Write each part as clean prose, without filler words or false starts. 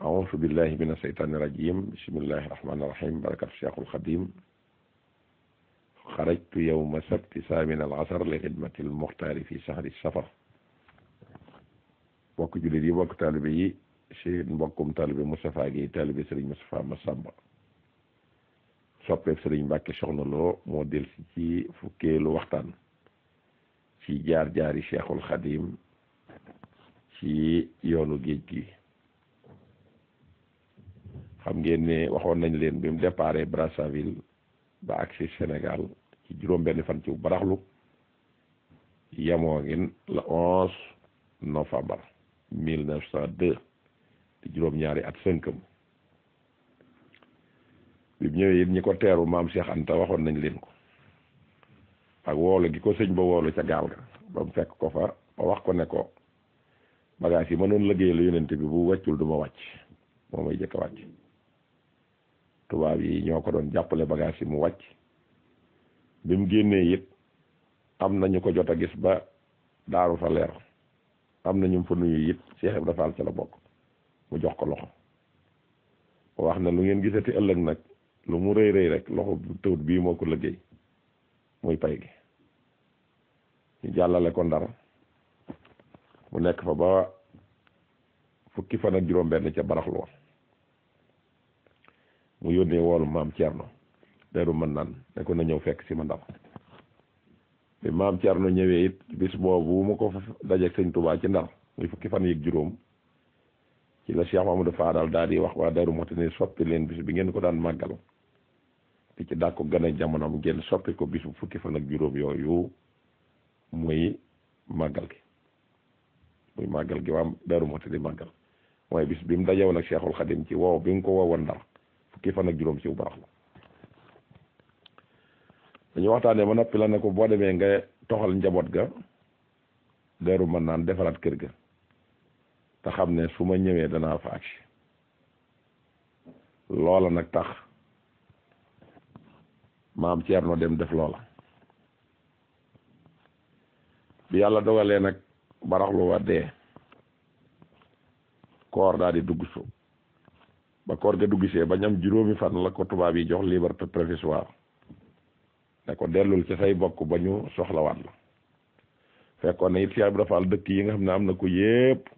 أعوذ بالله من الشيطان الرجيم بسم الله الرحمن الرحيم بركة الشيخ الخديم خرجت يوم سبت 8 العصر لخدمة المختار في شهر السفر bokk jullit yi bokk taalibe yi si mbokkum taalibe Moustapha Guèye taalibe Serigne Moustapha Massamba soppeeb Serigne Mbacke Soxna Lo moo delsi ci fukkeelu waxtaan ci jaar-jaari Cheikhul Khadim ci yoonu géej gi. xam ngeen ne waxoon nañ leen bi mu déparé Brazzaville ba agsi Sénégal ci juróom-benn fan ci baraxlu yamoo ngin le 11 novembre 1902 di juróom-ñaari at sënkam bi mu ñëwee it ñi ko teeru maam Cheikh Anta waxoon nañ leen ko ak woolu gi ko sëñ ba woolu ca gaal ga ba mu fekk ko fa ba wax ko ne ko bagage yi ma doon liggéeyal yonent bi bu wàccul du ma wàcc moo may jëkk a wàcc tubaab yi ñoo ko doon jàppale bagage yi mu wàcc bi mu génnee it am nañu ko jot a gis ba daaru fa leer am na ñu fa nuyu it Cheikh Ibrahima Fall ca la bokk mu jox ko loxo wax na lu ngeen gisati ëllëg nag lu mu rëy rëy rek loxo bu tëwut bii moo ko liggéey muy pay gi ñu jàllale ko Ndar mu nekk fa ba fukki fan ak juróom-benn ca baraxlu woon mu yónnee woolu maam Thierno deru mën naan ne ko na ñëw fekk si ma Ndar bi maam Thierno ñëwee it bis boobu mu ko dajeeg sëñ Touba ci Ndar muy fukki fan yeeg juróom ci la Cheikh Mamadou Fadal daal di wax waa Darou Mouhty ne soppi leen bis bi ngeen ko daan màggal di ci dàkku gën a jamonoom ngeen soppi ko bisu fukki fan ak juróom yooyu muy màggal gi waa Darou Mouhty di màggal mooy bis bi mu dajewoon ak Cheikhul Khadim ci wow bi nga ko woowoon Ndar fukki fan ak juróom ci barax la dañu waxtaanee ba noppi la ne ko boo demee nga toxal njaboot ga Daaru mën naan defaraat kër ga te xam ne su ma ñëwee danaa fa agsi loola nag tax maam Thierno dem def loola bi yàlla dogalee nag baraxlu wa dee koor daal di dugg su ba koor ga duggsee ba ñam juróomi fan la ko tubaab yi jox liberté provisoire ne ko dellul ci say bokk ba ñu soxlawaat la fekkoon na it Cheikh Ibrahima Fall dëkk yi nga xam ne am na ko yépp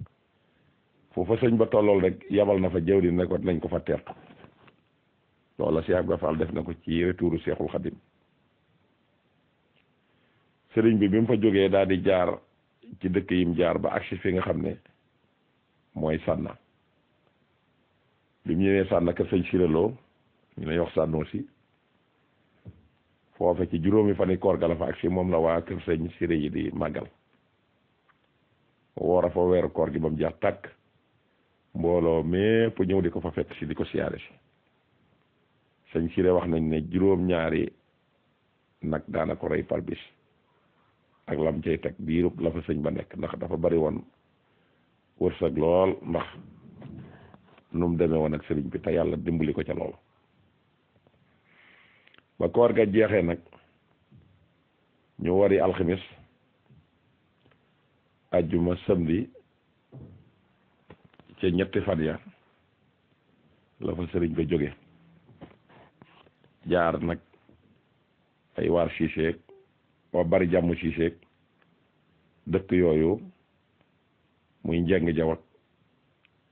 foofa sëñ ba tollool rek yabal na fa jëwri ne ko nañ ko fa teertu loola Cheikh Ibrahima Fall def na ko ci retouru Cheikhul Khadim sëriñ bi mu fa jógee daal di jaar ci dëkk yim jaar ba agsi fi nga xam ne mooy Sànna bi mu ñëwee Sànna kër sëñ Siréloo ñu lay wax Sànnoo si foofe ci juróomi fani koor ga la fa agsi moom la waa kër sëñ Siré yi di màggal woor a fa weeru koor gi ba mu jeex tàkk mbooloo mépp ñëw di ko fa fekk si di ko siyaare si sëñ Siré wax nañ ne juróom-ñaari nag daana ko rey par bis ak lam cay teg biirub la fa sëñ ba nekk ndax dafa bari woon wërsëg lool ndax nu mu demee woon ak sëriñ bi te yàlla dimbali ko ca lool ba koor ga jeexee nag ñu wari alxamis ajjuma samedi ca ñetti fan ya la fa sëriñ ba jóge jaar nag ay waar Cissé waa bari jàmm Cissé dëkk yooyu muy njeng jawat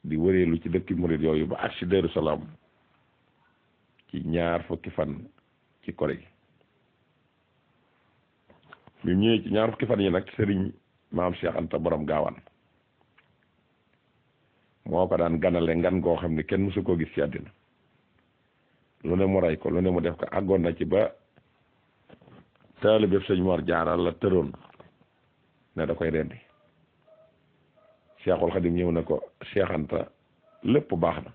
di wëreelu ci dëkki murid yooyu ba agsi Daaru Salaam ci ñaar fukki fan ci kore gi bi mu ñëwee ci ñaar fukki fan yi nag sëriñ maam Cheikh Anta borom gaawaan moo ko daan ganale ngan goo xam ne kenn mësu koo gis ci àddina lu ne mu rey ko lu ne mu def ko àggoon na ci ba taalibe sëñ Mor Jaara la tëroon ne da koy rendi Cheikhul Khadim ñëw na ko Cheikh Anta lépp baax na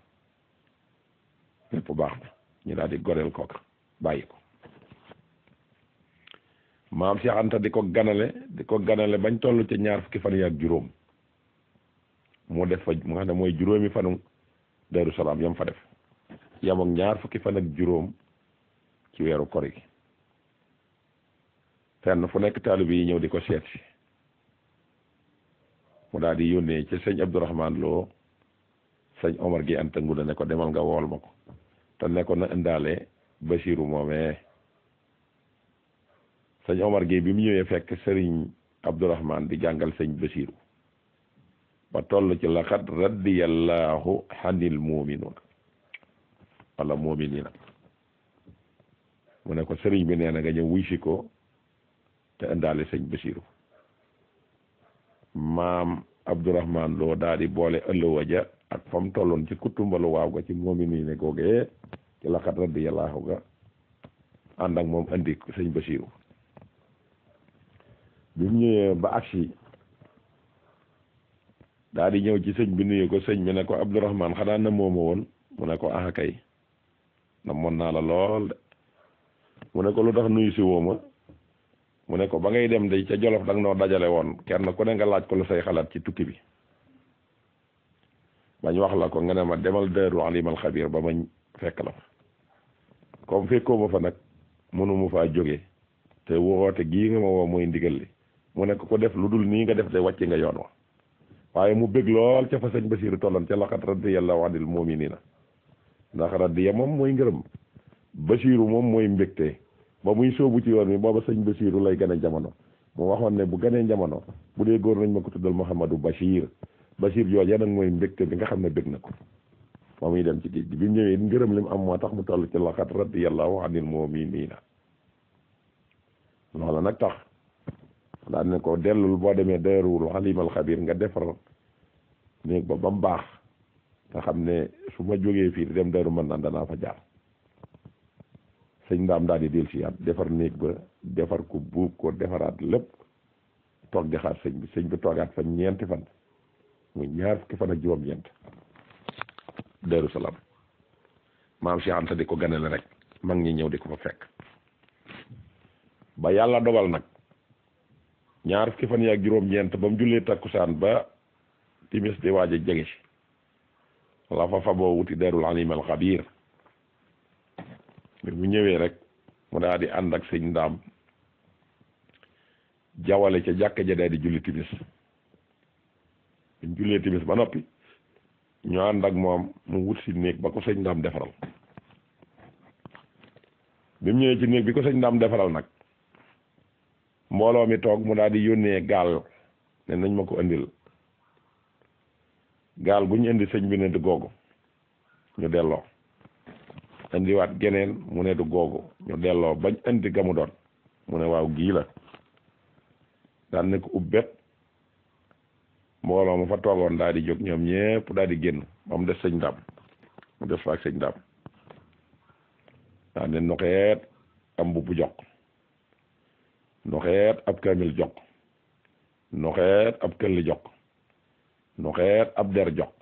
ñu daal di goreel kooka bàyyi ko maam Cheikh Anta di ko ganale bañ toll ca ñaar fukki fan yi ak juróom mu def fa mu xam ne mooy juróomi fanu Daaru Salaam yam fa def yam ak ñaar fukki fan ak juróom ci weeru kori gi fenn fu nekk taalibe yi ñëw di ko seet si mu daal di yónnee ci sëñ Abdourahman Lo sëñ Omar gi Anta Nguda ne ko demal nga wool ma ko te ne ko na indaale Basiiru moomee sëñ Omar gi bi mu ñëwee fekk sëriñ Abdourahman di jàngal sëñ Basiiru ba toll ci laqad radiyallahu anil mu'minina wala mu'minina mu ne ko sëriñ bi nee na nga ñëw wuy si ko te indaale sëñ Basiiru maam Abdourahman loo daal di boole ëllëwa ja ak fa mu tolloon ci kutumbalu waaw ga ci mu'minina googee ci laqad radiyallahu ga ànd ak moom indi sëñ Basiiru bi mu ñëwee ba agsi daal di ñëw ci sëñ bi nuyu ko sëñ bi ne ko Abdourahman xanaa na mooma woon mu ne ko ah kay na moon naa la lool de mu ne ko lu tax nuyu si wooma mu ne ko ba ngay dem de ca Jolof danga noo dajale woon kenn ku ne nga laaj ko la say xalaat ci tukki bi bañ wax la ko nga ne ma demal Daaru Alimal Xabiir ba ma fekk la fa comme fekkoo ma fa nag mënuma faa jóge te woote gii nga ma woo mooy ndigal li mu ne ko def lu dul nii nga def de wàcc nga yoon wa waaye mu bëgg lool ca fa sëñ Basiiru tolloon ca laqad radiyallahu anil mu'minina ndax radiya moom mooy ngërëm Basiiru moom mooy mbégte ba muy soobu ci yoon wi booba sëñ Basiiru lay gën a jamono mu waxoon ne bu gënee jamono bu dee góor nañ ma ko tuddal Mouhamadou Bachir Bachir jooja nag mooy mbégte bi nga xam ne bëgg na ko ba muy dem ci géej gi bi mu ñëwee ngërëm li mu am moo tax mu toll ci laqad radiyallahu anil mu'minina loola nag tax daan ne ko dellul boo demee Daarul Alimal Xabiir nga defar néeg ba mu baax nga xam ne su ma jógee fii di dem Daaru Manaan danaa fa jaar sëñ Ndaam daal di del si yaat defar néeg ba defar ko buub ko defaraat lépp toog di xaar sëñ bi toogaat fa ñeenti fan muy ñaar fukki fan ak juróom-ñeent Daaru Salaam maam Cheikh Anta di ko ganale rek mag ñi ñëw di ko fa fekk ba yàlla dogal nag ñaar fukki fan yaak juróom-ñeent ba mu jullee takkusaan ba timis di waaj a jege si la fa boo wuti Daarul Alimal Xabiir bi mu ñëwee rek mu daal di ànd ak sëñ Ndaam jawale ca jàkka ja daal di julli timis buñ jullee timis ba noppi ñu ànd ak moom mu wut si néeg ba ko sëñ Ndaam defaral bi mu ñëwee ci néeg bi ko sëñ Ndaam defaral nag mbooloo mi toog mu daal di yónnee gaal ne nañ ma ko indil gaal gu ñu indi sëñ bi ne du googu ñu delloo indiwaat geneen mu ne du googu ñu delloo bañ indi gamu doon mu ne waaw gii la daan ne ko ubbet mbooloo ma fa toogoon daal di jóg ñoom ñépp daal di génn ba mu des sëñ Ndaam mu des fa ak sëñ Ndaam daan ne noxeet am mbubb jox noxeet ab kamil jox noxeet ab këlli jox noxeet ab der jox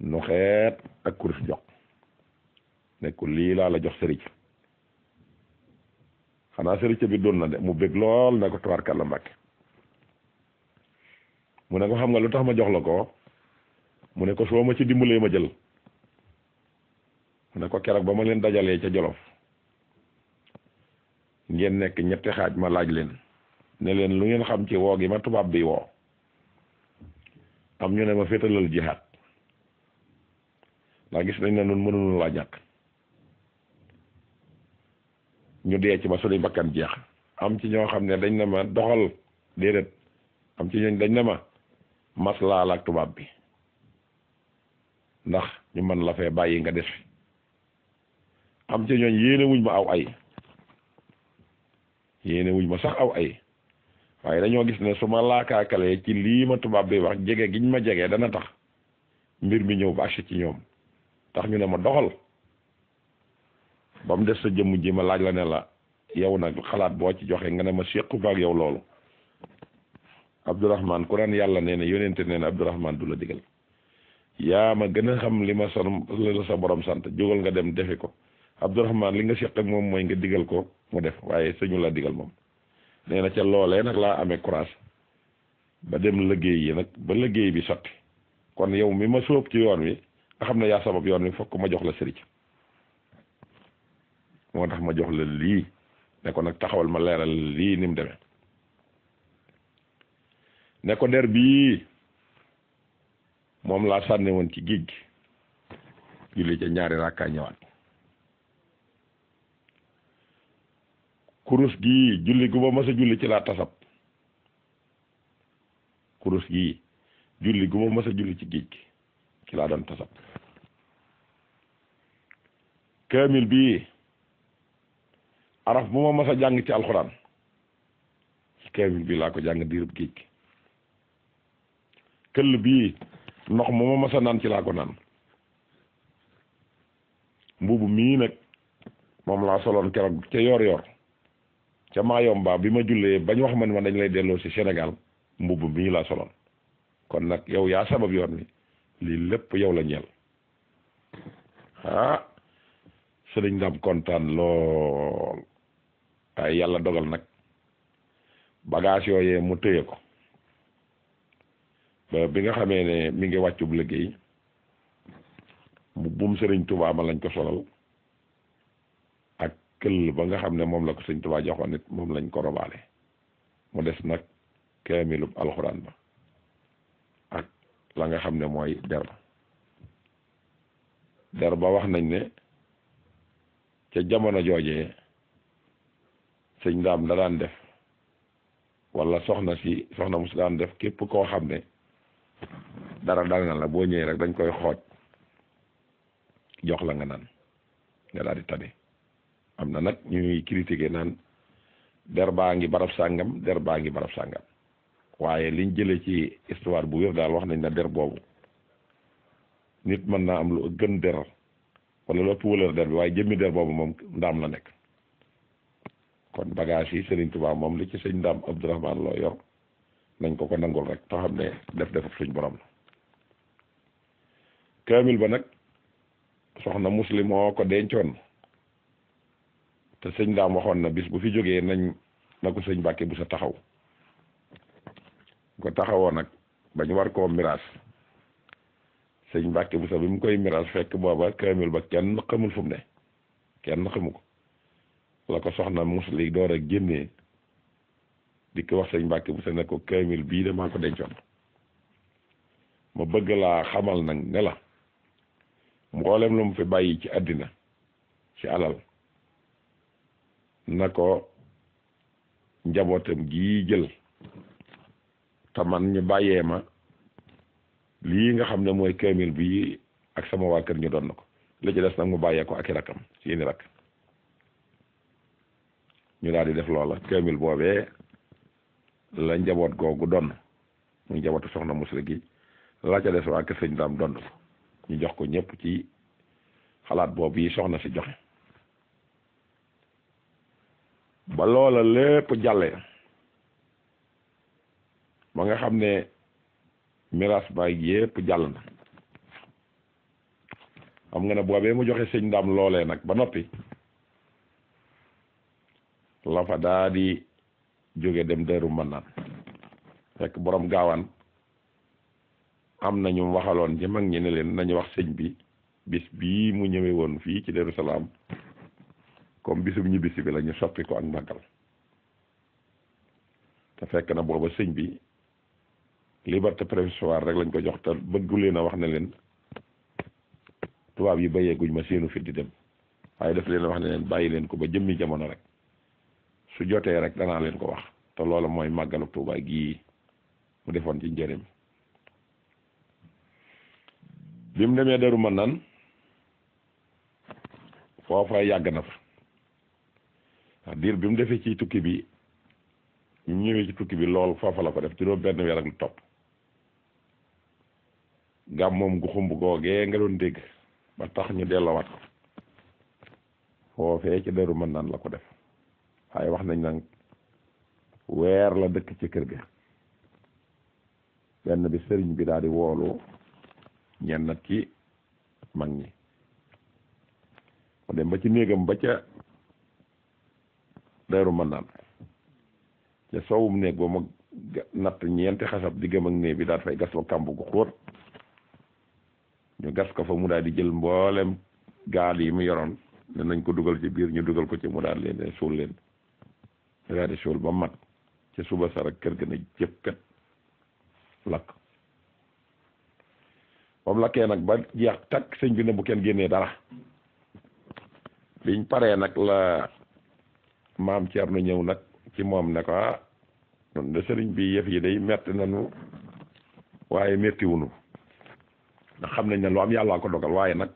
noxeet ak kurus jox nekkul lii laa la jox sëriñ xanaa sëriñ bi doon na de mu bëgg lool ne ko tabarkalla Mbàkke mu ne ko xam nga lu tax ma jox la ko mu ne ko soo ma ci dimbalee ma jël mu ne ko keroog ba ma leen dajalee ca Jolof ngeen nekk ñetti xaaj ma laaj leen ne leen lu ngeen xam ci woo gi ma tubaab bi woo am ñu ne ma féetalal jihaad ndax gis nañ ne nun mënuñu laa ñàkk ñu dee ci ba suñu bakkan jeex am ci ñoo xam ne dañ ne ma doxal déedéet am ci ñooñ dañ ne ma maslaal ak tubaab bi ndax ñu mën la fee bàyyi nga des fi am ci ñooñ yéene wuñ ma aw ay yéene wuñ ma sax aw ay waaye dañoo gis ne su ma laakaakalee ci lii ma tubaab bi wax jege giñ ma jege dana tax mbir mi ñëw ba agsi ci ñoom tax ñu ne ma doxal ba mu des sa jëmm ji ma laaj la ne la yow nag xalaat boo ci joxe nga ne ma séqu baag yow loolu Abdourahman ku naan yàlla nee na yonente nee na Abdourahman du la digal yaa ma gën a xam li ma sa borom sant jógal nga dem defi ko Abdourahman li nga séq ak moom mooy nga digal ko mu def waaye suñu la digal moom nee na ca loolee nag laa amee courage ba dem liggéey yi nag ba liggéey bi sotti kon yow mi ma sóob ci yoon wi nga xam ne yaa sabab yoon wi fokk ma jox la sëriñ moo tax ma jox la lii ne ko nag taxawal ma leeral lii ni mu demee ne ko der bii moom laa sànni woon ci géej gi julli ca ñaari rakkaa ñëwaat. kurus gii julli gu ma mës a julli ci laa tasab kurus gii julli gu ma mës a julli ci géej gi ci laa doon tasab. kaamil bii araf bu ma mës a jàng ci alxuraan ci kaamil bii laa ko jàng diirub géej gi. këll bii ndox mu ma mës a naan ci laa ko naan. mbubu mii nag moom laa soloon keroog ca yor ca Mayomba bi ma jullee bañ wax man dañ lay delloo ci Sénégal mbubu mii laa soloon. kon nag yow yaa sabab yoon wi lii lépp yow la ñeel. sëriñ Dame kontaan lool waaye yàlla dogal nag bagage yooyee mu téye ko ba bi nga xamee ne mi ngi wàccub liggéey mu bum sëriñ Touba ma lañ ko solal ak këll ba nga xam ne moom la ko sëriñ Touba joxoon nit moom lañ ko robaale mu des nag kaamilub alxuraan ba ak la nga xam ne mooy der ba wax nañ ne ca jamono joojee sëñ Daam da daan def wala soxna mu si daan def képp koo xam ne dara dal na la boo ñëwee rek dañ koy xooj jox la nga naan nga daal di tane. am na nag ñuy critiquer naan der baa ngi barab sàngam der baa ngi barab sàngam waaye liñ jëlee ci histoire bu wér daal wax nañ na der boobu nit mën naa am lu gën der wala lu ëpp wëlër der bi waaye jëmmi der boobu moom ndaam la nekk. kon bagage yi Serigne Touba moom li ci sëñ Ndaam Abdourahmane loo yor nañ ko nangul rek te xam ne def suñ borom la. kaamil ba nag soxna muslim moo ko dencoon te sëñ Ndaam waxoon na bis bu fi jógee na ko sëñ Mbàkke bu sa taxaw ko taxawoo nag bañ war koo miraas sëñ Mbàkke bu sa bi mu koy miraas fekk booba kaamil ba kenn xamul fu mu ne kenn xamu ko la ko soxna musli door a génnee di ko wax sëñ Mbàkke bu sa ne ko kaamil bii de maa ko dencoon. ma bëgg laa xamal nag ne la mboolem lu mu fi bàyyi ci àddina ci alal na ko njabootam gii jël te man ñu bàyyee ma lii nga xam ne mooy kaamil bi ak sama waa kër ñu doon na ko li ci des nag mu bàyyee ko ak i rakkam seeni rakk ñu daal di def loola kaamil boobee la njaboot googu doon muy njabootu soxna musli gi la ca des waa kër sëñ Daam doon ko ñu jox ko ñëpp ci xalaat boobu yi soxna si joxe ba loola lépp jàlle ba nga xam ne miraas baay yépp jàll na xam nga ne boobee mu joxe sëñ Daam loolee nag ba noppi la fa daa di jóge dem Daaru Manaan fekk borom gaawaan am nañu waxaloon ci mag ñi ne leen nañu wax sëñ bi bis bii mu ñëwee woon fii ci Daaru Salaam comme bisum ñibbisi bi la ñu soppi ko ak màggal te fekk na booba sëñ bi liberté provisoire rek lañ ko jox te bëggu leen a wax ne leen tubaab yi bayeeguñ ma seenu fit di dem waaye daf leen a wax ne leen bàyyi leen ko ba jëmmi jamono rek su jotee rek danaa leen ko wax te loolu mooy màggalu Tuubaa gii mu defoon ci njëriñ bi mu demee Daaru Manaan foofa yàgg na fa ndax diir bi mu defee ci tukki bi ñu ñëwee ci tukki bi lool foofa la ko def juróom benn weer ak lu topp gàm moom gu xumb googee nga doon dégg ba tax ñu delloowaat ko foofee ci Daaru Manaan la ko def waaye wax nañ nag weer la dëkk ci kër ga benn bi sëriñ bi daal di woolu ñenn ci mag ñi mu dem ba ci néegam ba ca Daaru Manaan ca soowum néeg ba ma natt ñeenti xasab diggam ak néeg bi daal fay gas fa kàmb gu xóot ñu gas ko fa mu daal di jël mboolem gaal yi mu yoroon ne nañ ko dugal ci biir ñu dugal ko ci mu daal leen suul leen ñu daal di suul ba mat ci suba sa rek kër ga na jëppet lakk moom lakkee nag ba jeex takk sëñ bi ne bu kenn génnee dara biñ paree nag la maam Thierno ñëw nag ci moom ne ko ah noonu de sëriñ bi yëf yi day metti nañu waaye mettiwunu ndax xam nañ ne lu am yàllaa ko dogal waaye nag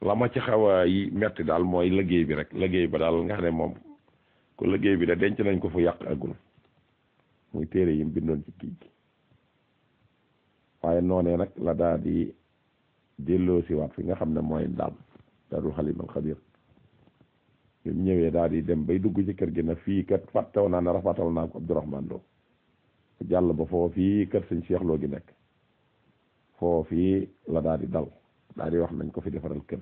la ma ci xaw a yi metti daal mooy liggéey bi rek liggéey ba daal nga xam ne moom ko liggéey bi de denc nañ ko fu yàq agul muy téere yi mu bindoon ci kii gi waaye noonee nag la daal di delloo si waat fi nga xam ne mooy daam darul xalimal xabir bi mu ñëwee daal di dem bay dugg ci kër gi na fii kat fàttaw naa ne rafatal naa ko Abdourahmane Lo jàll ba foofii kër sëñ Cheikh Lo gi nekk foofii la daal di dal daal di wax nañ ko fi defaral kër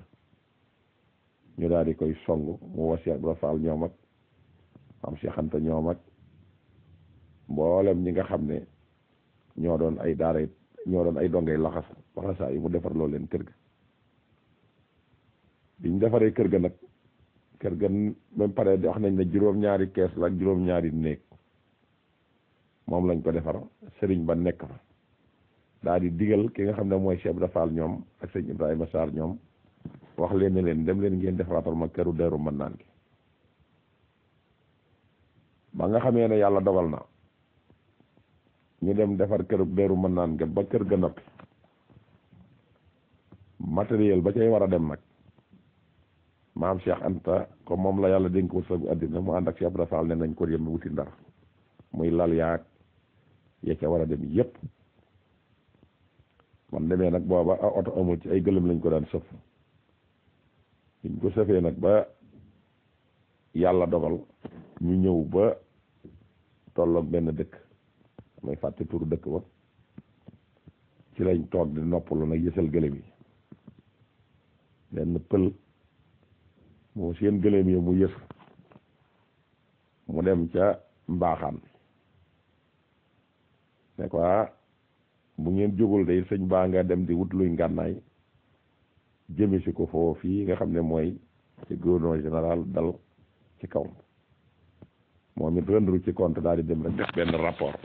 ñu daal di koy song mu wasi ak Rafal ñoom ak am Cheikh Anta ñoom ak mboolem ñi nga xam ne ñoo doon ay daara ñoo doon ay dongay laxasaa yi mu defar loo leen kër ga biñ defaree kër ga nag kër ga même pare wax nañ ne juróom-ñaari kees la ak juróom-ñaari néeg moom lañ ko defar sëriñ ba nekk fa daal di digal ki nga xam ne mooy Cheikh Rafal ñoom ak sëñ Ibrahima Sarr ñoom wax leen ne leen dem leen ngeen defaraatal ma këru Daaru Mannaan gi ba nga xamee ne yàlla dogal na ñu dem defar këru Daaru Mannaan ga ba kër ga noppi matériel ba cay war a dem nag maam Cheikh Anta comme moom la yàlla dénk ko sa àddina mu ànd ak Cheikh Rafal ne nañ ko yem wuti Ndar muy lal yaag ya ca war a dem yépp man demee nag booba oto amul ci ay gëlëm lañ ko daan sëf biñ ko sëfee nag ba yàlla dogal ñu ñëw ba tolloog benn dëkk may fàtte turu dëkk ba ci lañ toog di noppalu nag yësal gëlëm yi benn pël moo seen gëlëm yi mu yës mu dem ca mbaaxaan ne ko bu ngeen jógul day sëñ baa nga dem di wut luy ngànnaay jëmi si ko foofu fii nga xam ne mooy ci gouverneur général dal ci kaw moom it rendre ci compte daal di dem rek def benn rapport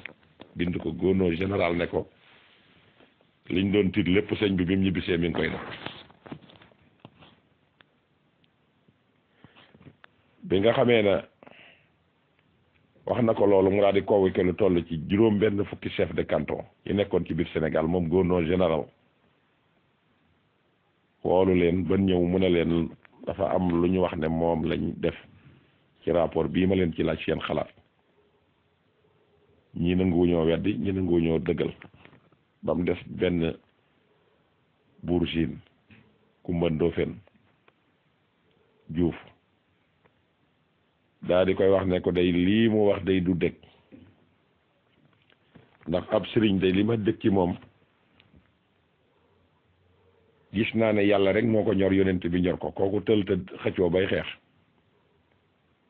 bind ko gouverneur général ne ko liñ doon tiit lépp sëñ bi mu ñibbisee mi ngi koy def bi nga xamee ne wax na ko loolu mu daal di convoqué lu toll ci juróom benn fukki chef de canton yi nekkoon ci biir Sénégal moom gouverneur général woolu leen ba ñëw mu ne leen dafa am lu ñu wax ne moom lañ def ci rapport bii ma leen ci laaj seen xalaat ñii nanguwuñoo weddi ñi nanguwuñoo dëggal ba mu des benn buur Siin Kumba Ndoofeen Juuf daa di koy wax ne ko day lii mu wax day du dëgg ndax ab sëriñ day li ma dëkk ci moom gis naa ne yàlla rek moo ko ñor yonent bi ñor ko kooku tël te xëccoo bay xeex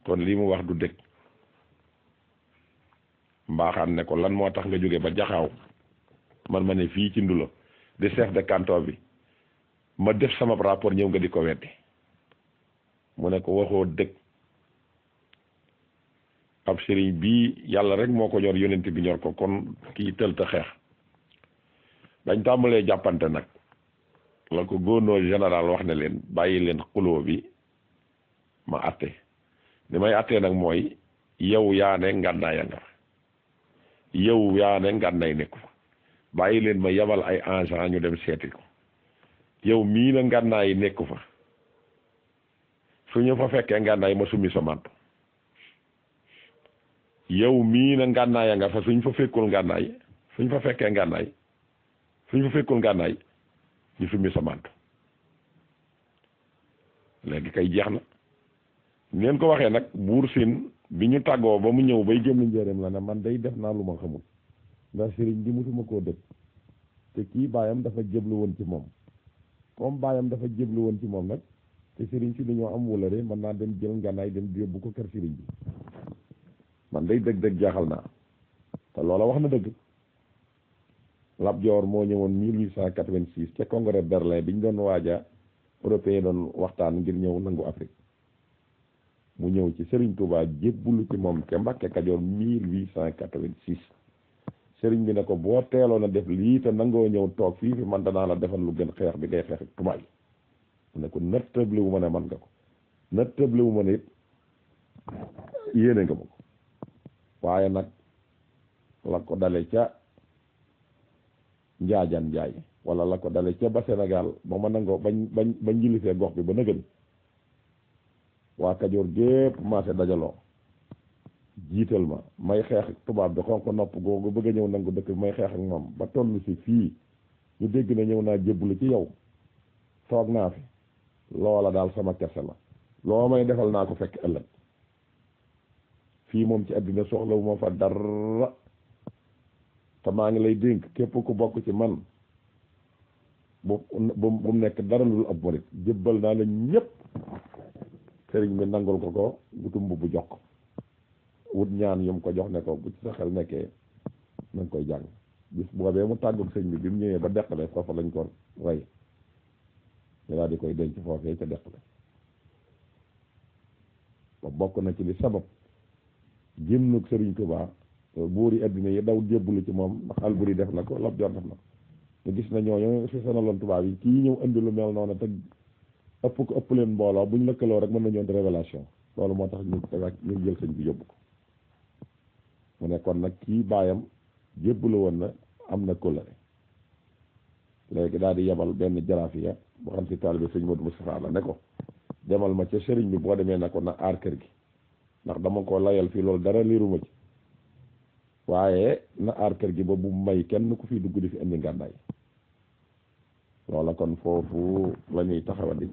kon lii mu wax du dëgg mbaaxaan ne ko lan moo tax nga jóge ba jaxaaw man ma ne fii ci Ndulo di chef de canton bi ma def sama rapport ñëw nga di ko weddi mu ne ko waxoo dëgg ab sëriñ bii yàlla rek moo ko ñor yonent bi ñor ko kon kii tël te xeex dañ tàmbalee jàppante nag la ko gouverneur général wax ne leen bàyyi leen xuloo bi ma atte li may attee nag mooy yow yaa ne ngànnaaya nga yow yaa ne ngànnaay nekku fa bàyyi leen ma yebal ay agent ñu dem seeti ko yow mii na ngànnaay nekku fa su ñu fa fekkee ngànnaay ma summi sa manto yow mii na ngànnaaya nga fa suñ fa fekkul ngànnaay suñ fa fekkee ngànnaay suñ fa fekkul ngànnaay ñu summi sa manto léegi kay jeex na ngeen ko waxee nag buur Siin bi ñu tàggoo ba mu ñëw bay génn njëreem la ne man day def naa lu ma xamul ndax sëriñ bi musuma koo dëkk te kii baayam dafa jëblu woon ci moom comme baayam dafa jëblu woon ci moom nag te sëriñ si dañoo am wulare mën naa dem jël ngànnaay dem yóbbu ko kër sëriñ bi man day dëgg-dëgg jaaxal naa te loola wax na dëgg Lat Joor moo ñëwoon 1886 ca congrès Berlin bi ñu doon waaja européen doon waxtaan ngir ñëw nangu Afrique mu ñëw ci Serigne Touba jébbulu ci moom ca Mbàkke Kajoor 1886 sëriñ bi ne ko boo teeloon a def lii te nangoo ñëw toog fii fi man danaa la defal lu gën xeex bi ngay xeex ak tubaab yi mu ne ko nattable wu ma ne man nga ko nattable wu ma ne it yéene nga ma ko waaye nag la ko dale ca njaajan njaay wala la ko dale ca ba Sénégal ba ma nangoo bañ njilifee gox bi ba nëgën waa Kajoor gépp maase dajaloo jiital ma may xeex ak tubaab bi xonq nopp googu bëgg a ñëw nangu dëkk bi may xeex ak moom ba toll si fii ñu dégg ne ñëw naa jébbalu ci yow toog naa fi loola daal sama kese la loo may defal naa ko fekk ëllëg fii moom ci àddina soxlawu ma fa dara te maa ngi lay dénk képp ku bokk ci man bu mu nekk dara lu ab murit jébbal naa la ñëpp sëriñ bi nangul ko gutum bu jox ko wut ñaan yum ko jox ne ko bu ci sa xel nekkee na nga koy jàng bis boobee mu tàggu sëñ bi mu ñëwee ba deqale foofa lañ ko rey ñu daal di koy denc foofee ca deqale ba bokk na ci li sabab génnug sëriñ Tuubaa buuri addina yi daw jébbalu ci moom ndax Alburi def na ko Lat Joor def na ko ñu gis na ñooñu fi sonaloon tubaab yi kii ñëw indi lu mel noonu te ëpp leen mbooloo buñ lëkkaloo rek mën nañoo indi révélation loolu moo tax ñu jël sëñ bi yóbbu ko mu ne kon nag kii baayam jébbalu woon na am na kóllëre léegi daal di yebal benn jaraafiya boo xam si taalibe sëñ Modou Moustapha la ne ko demal ma ca sëriñ bi boo demee na ko na aar kër gi ndax dama ko layal fii loolu dara liiruma ci waaye na aar kër gi ba bu may kenn ku fi dugg di fi indi ngàndaay loola kon foofu la ñuy taxawandi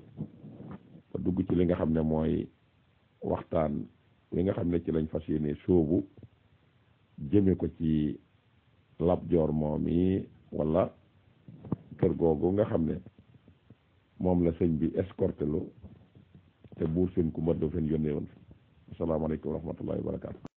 te dugg ci li nga xam ne mooy waxtaan li nga xam ne ci lañ fas yéene sóobu jëme ko ci Lat Joor moom yi wala kër googu nga xam ne moom la sëñ bi escorté lu te buur seen ku mbëdd fen yónnee woon fi asalaamaaleykum wa rahmatullahi wa barakaatu